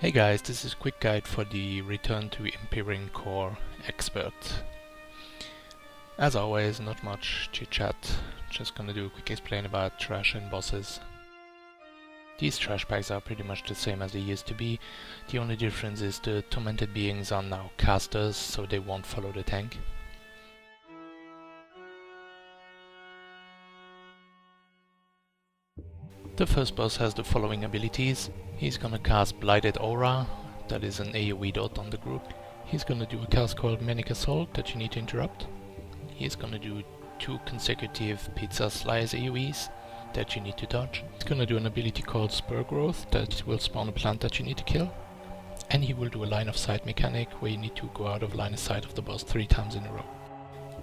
Hey guys, this is a quick guide for the Return to Empyrean Core Expert. As always, not much chit chat, just gonna do a quick explain about trash and bosses. These trash packs are pretty much the same as they used to be. The only difference is the tormented beings are now casters, so they won't follow the tank. The first boss has the following abilities. He's gonna cast Blighted Aura, that is an AoE dot on the group. He's gonna do a cast called Manic Assault that you need to interrupt. He's gonna do 2 consecutive Pizza Slice AoEs that you need to dodge. He's gonna do an ability called Spur Growth that will spawn a plant that you need to kill. And he will do a line of sight mechanic where you need to go out of line of sight of the boss 3 times in a row.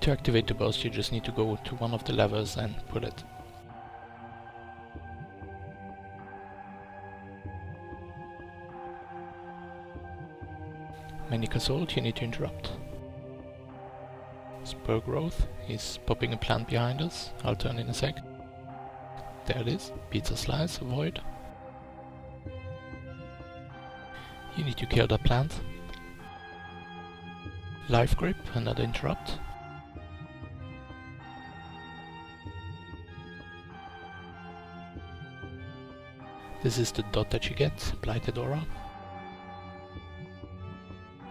To activate the boss you just need to go to one of the levers and pull it. Manic Assault you need to interrupt. Spur Growth, he's popping a plant behind us, I'll turn in a sec. There it is, Pizza Slice, avoid. You need to kill that plant. Life Grip, another interrupt. This is the dot that you get, Blighted Aura.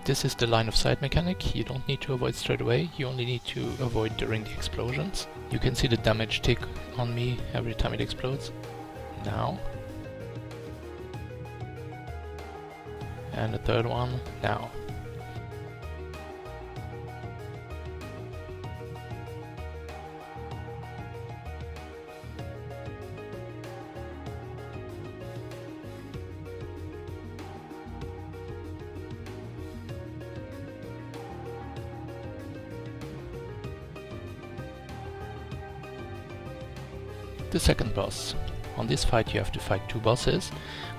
This is the line of sight mechanic. You don't need to avoid straight away, you only need to avoid during the explosions. You can see the damage tick on me every time it explodes. Now. And the third one, now. The second boss. On this fight you have to fight 2 bosses.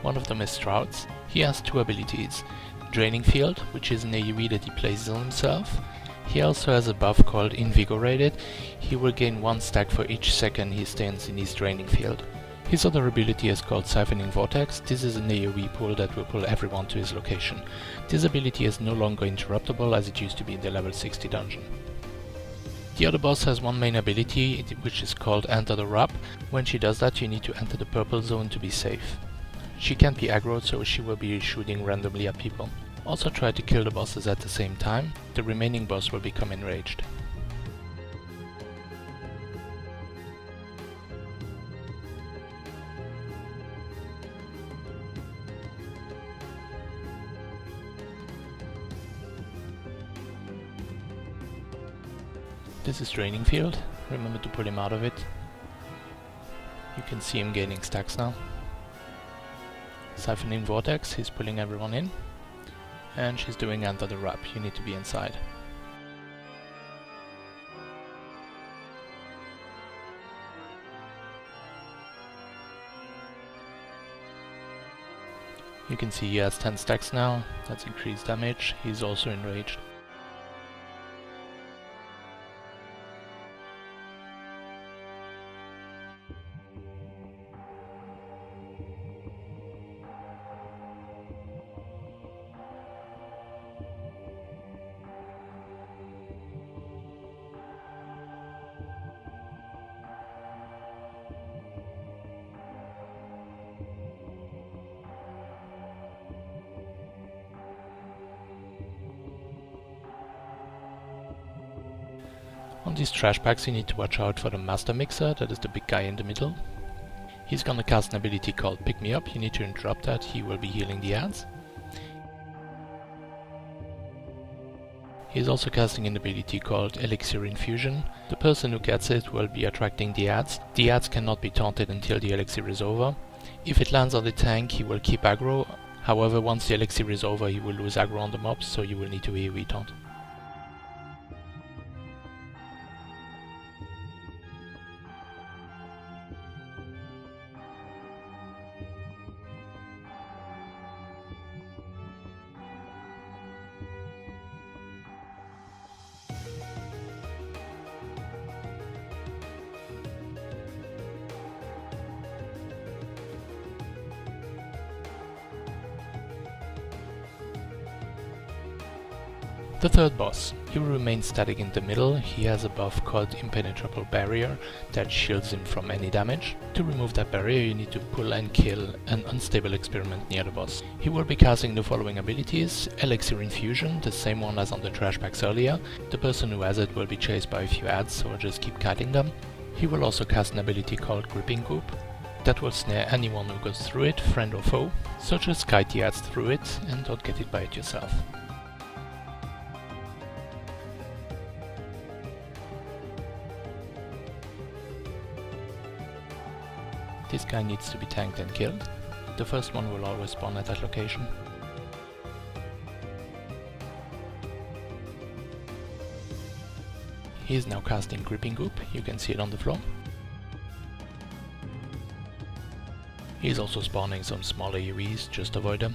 One of them is Strouds. He has 2 abilities. Draining Field, which is an AoE that he places on himself. He also has a buff called Invigorated. He will gain 1 stack for each second he stands in his Draining Field. His other ability is called Siphoning Vortex. This is an AoE pull that will pull everyone to his location. This ability is no longer interruptible as it used to be in the level 60 dungeon. The other boss has one main ability, which is called Enter the Wrap. When she does that you need to enter the purple zone to be safe. She can't be aggroed, so she will be shooting randomly at people. Also try to kill the bosses at the same time, the remaining boss will become enraged. This is Draining Field, remember to pull him out of it. You can see him gaining stacks now. Siphoning Vortex, he's pulling everyone in. And she's doing Enter the Wrap, you need to be inside. You can see he has 10 stacks now, that's increased damage, he's also enraged. On these trash packs you need to watch out for the Master Mixer, that is the big guy in the middle. He's gonna cast an ability called Pick Me Up, you need to interrupt that, he will be healing the ads. He's also casting an ability called Elixir Infusion. The person who gets it will be attracting the ads. The ads cannot be taunted until the elixir is over. If it lands on the tank he will keep aggro, however once the elixir is over he will lose aggro on the mobs, so you will need to AoE taunt. The third boss. He will remain static in the middle. He has a buff called Impenetrable Barrier that shields him from any damage. To remove that barrier you need to pull and kill an unstable experiment near the boss. He will be casting the following abilities: Elixir Infusion, the same one as on the trash bags earlier. The person who has it will be chased by a few ads, so just keep kiting them. He will also cast an ability called Gripping Goop that will snare anyone who goes through it, friend or foe, so just kite the ads through it and don't get hit by it yourself. This guy needs to be tanked and killed. The first one will always spawn at that location. He is now casting Gripping Goop, you can see it on the floor. He is also spawning some small AoEs, just avoid them.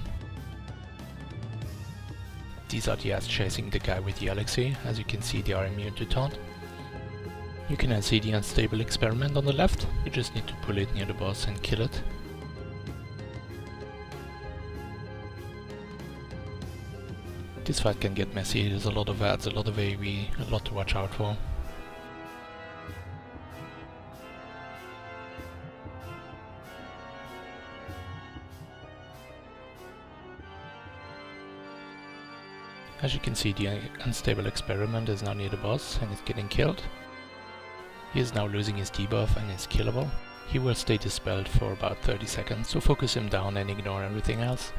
These are the ads chasing the guy with the elixir, as you can see they are immune to taunt. You can now see the unstable experiment on the left, you just need to pull it near the boss and kill it. This fight can get messy, there's a lot of ads, a lot of AoE, a lot to watch out for. As you can see, the unstable experiment is now near the boss and is getting killed. He is now losing his debuff and is killable. He will stay dispelled for about 30 seconds, so focus him down and ignore everything else.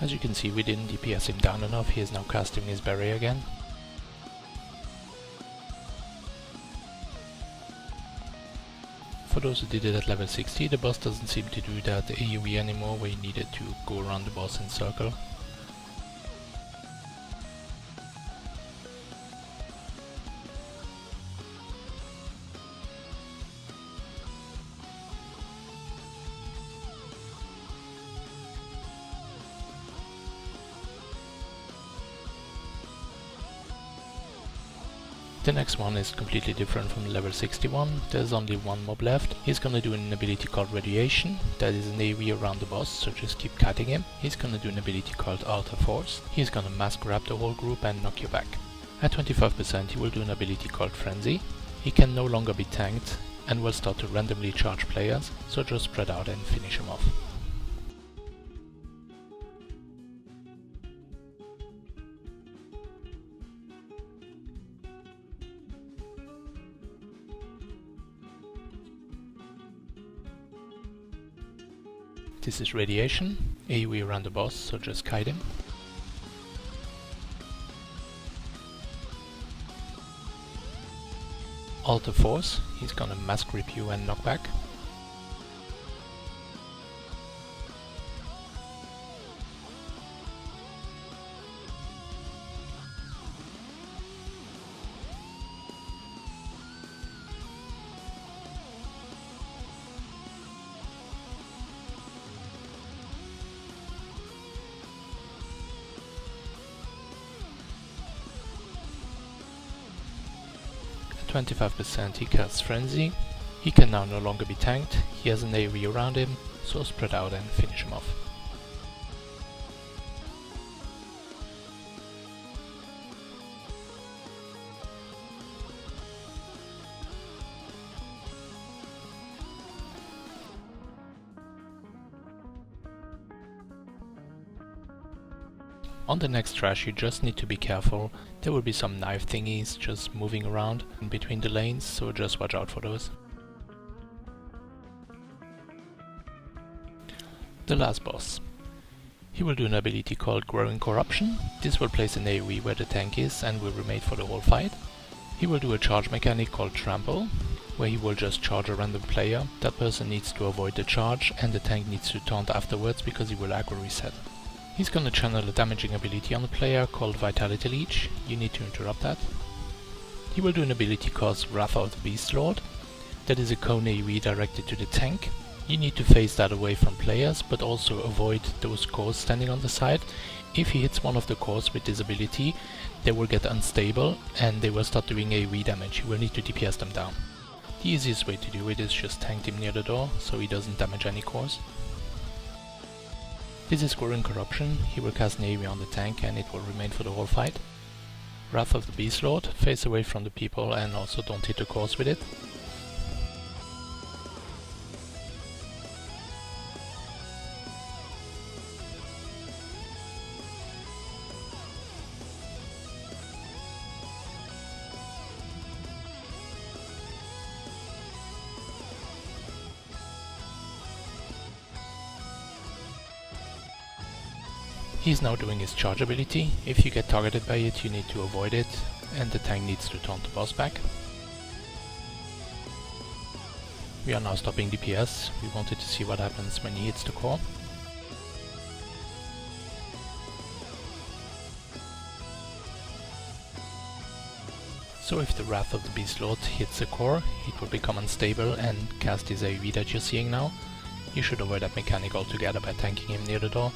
As you can see, we didn't DPS him down enough, he is now casting his barrier again. For those who did it at level 60, the boss doesn't seem to do that AoE anymore where you needed to go around the boss in circle. The next one is completely different from level 61, there's only one mob left. He's gonna do an ability called Radiation, that is an AoE around the boss, so just keep cutting him. He's gonna do an ability called Alter Force, he's gonna mass grab the whole group and knock you back. At 25% he will do an ability called Frenzy. He can no longer be tanked and will start to randomly charge players, so just spread out and finish him off. This is Radiation, AoE around the boss, so just kite him. Alter Force, he's gonna mass grip you and knock back. At 25% he casts Frenzy. He can now no longer be tanked, he has an AoE around him, so spread out and finish him off. On the next trash you just need to be careful, there will be some knife thingies just moving around in between the lanes, so just watch out for those. The last boss. He will do an ability called Growing Corruption. This will place an AoE where the tank is and will remain for the whole fight. He will do a charge mechanic called Trample, where he will just charge a random player. That person needs to avoid the charge and the tank needs to taunt afterwards because he will aggro reset. He's gonna channel a damaging ability on the player called Vitality Leech. You need to interrupt that. He will do an ability called Wrath of the Beast Lord. That is a cone AoE directed to the tank. You need to phase that away from players, but also avoid those cores standing on the side. If he hits one of the cores with this ability, they will get unstable and they will start doing AoE damage. You will need to DPS them down. The easiest way to do it is just tank him near the door, so he doesn't damage any cores. This is Growing Corruption. He will cast an AoE on the tank and it will remain for the whole fight. Wrath of the Beast Lord, face away from the people and also don't hit the cores with it. He's now doing his charge ability. If you get targeted by it, you need to avoid it, and the tank needs to taunt the boss back. We are now stopping DPS. We wanted to see what happens when he hits the core. So if the Wrath of the Beast Lord hits a core, it will become unstable and cast his AoE that you're seeing now. You should avoid that mechanic altogether by tanking him near the door.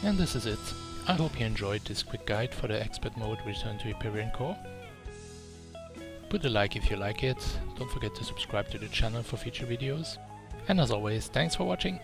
And this is it. I hope you enjoyed this quick guide for the expert mode Return to Empyrean core. Put a like if you like it, don't forget to subscribe to the channel for future videos. And as always, thanks for watching!